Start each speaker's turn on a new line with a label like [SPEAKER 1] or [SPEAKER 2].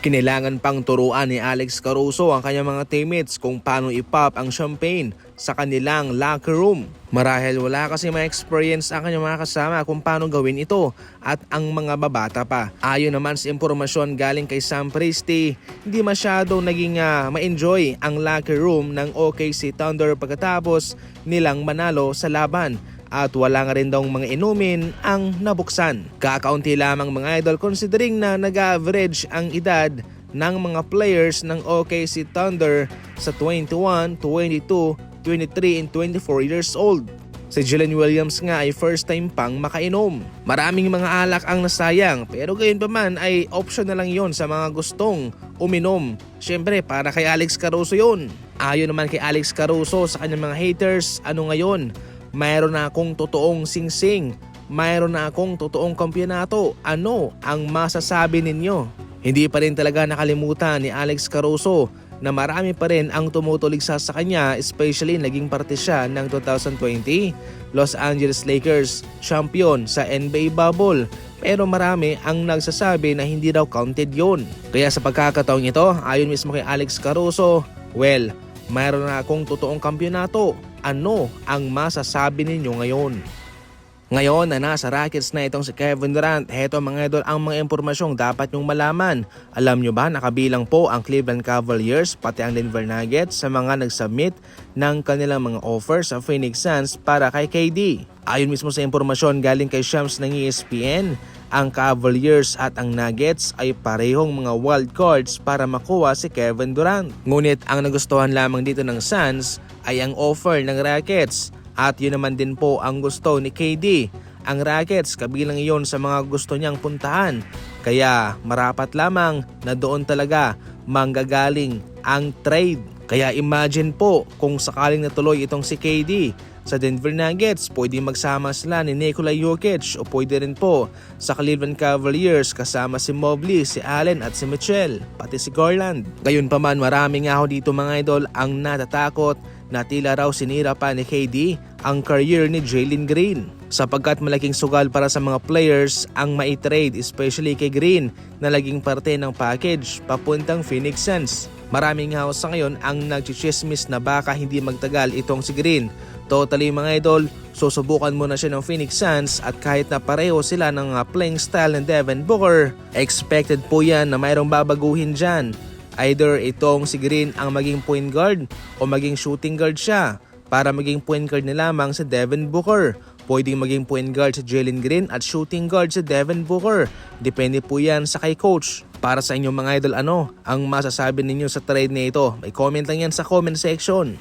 [SPEAKER 1] Kinailangan pang turuan ni Alex Caruso ang kanyang mga teammates kung paano ipop ang champagne sa kanilang locker room. Marahil wala kasi may experience ang kanyang mga kasama kung paano gawin ito at ang mga babata pa. Ayon naman sa impormasyon galing kay Sam Presti, hindi masyado naging ma-enjoy ang locker room ng OKC Thunder pagkatapos nilang manalo sa laban. At wala nga rin daw mga inumin ang nabuksan. Kakaunti lamang mga idol considering na nag-average ang edad ng mga players ng OKC Thunder sa 21, 22, 23, and 24 years old. Si Jalen Williams nga ay first time pang makainom. Maraming mga alak ang nasayang pero gayon pa man ay option na lang yon sa mga gustong uminom. Siyempre para kay Alex Caruso yon. Ayon naman kay Alex Caruso sa kanyang mga haters, ano ngayon? Mayroon na akong totoong singsing. Mayroon na akong totoong kampyonato. Ano ang masasabi ninyo? Hindi pa rin talaga nakalimutan ni Alex Caruso na marami pa rin ang tumutuligsa sa kanya, especially naging parte siya ng 2020 Los Angeles Lakers champion sa NBA bubble. Pero marami ang nagsasabi na hindi daw counted yon. Kaya sa pagkakataong ito, ayon mismo kay Alex Caruso, well, mayroon na akong totoong kampyonato. Ano ang masasabi ninyo ngayon? Ngayon na nasa Rockets na itong si Kevin Durant, heto mga idol ang mga impormasyong dapat nyong malaman. Alam nyo ba nakabilang po ang Cleveland Cavaliers pati ang Denver Nuggets sa mga nag-submit ng kanilang mga offers sa Phoenix Suns para kay KD? Ayon mismo sa impormasyon galing kay Shams ng ESPN, ang Cavaliers at ang Nuggets ay parehong mga wild cards para makuha si Kevin Durant. Ngunit ang nagustuhan lamang dito ng Suns ay ang offer ng Rockets at yun naman din po ang gusto ni KD. Ang Rockets kabilang iyon sa mga gusto niyang puntahan, kaya marapat lamang na doon talaga manggagaling ang trade. Kaya imagine po kung sakaling natuloy itong si KD sa Denver Nuggets, pwede magsama sila ni Nikola Jokic o pwede rin po sa Cleveland Cavaliers kasama si Mobley, si Allen at si Mitchell, pati si Garland. Gayunpaman marami nga ho dito mga idol ang natatakot na tila raw sinira pa ni KD ang career ni Jalen Green. Sapagkat malaking sugal para sa mga players ang maitrade, especially kay Green na laging parte ng package papuntang Phoenix Suns. Maraming nga sa ngayon ang nagchichismis na baka hindi magtagal itong si Green. Totally mga idol, susubukan muna siya ng Phoenix Suns at kahit na pareho sila ng playing style ng Devin Booker, expected po yan na mayroong babaguhin dyan. Either itong si Green ang maging point guard o maging shooting guard siya. Para maging point guard na lamang si Devin Booker. Pwedeng maging point guard si Jalen Green at shooting guard si Devin Booker. Depende po yan sa kay coach. Para sa inyong mga idol, ano ang masasabi ninyo sa trade na ito? May comment lang yan sa comment section.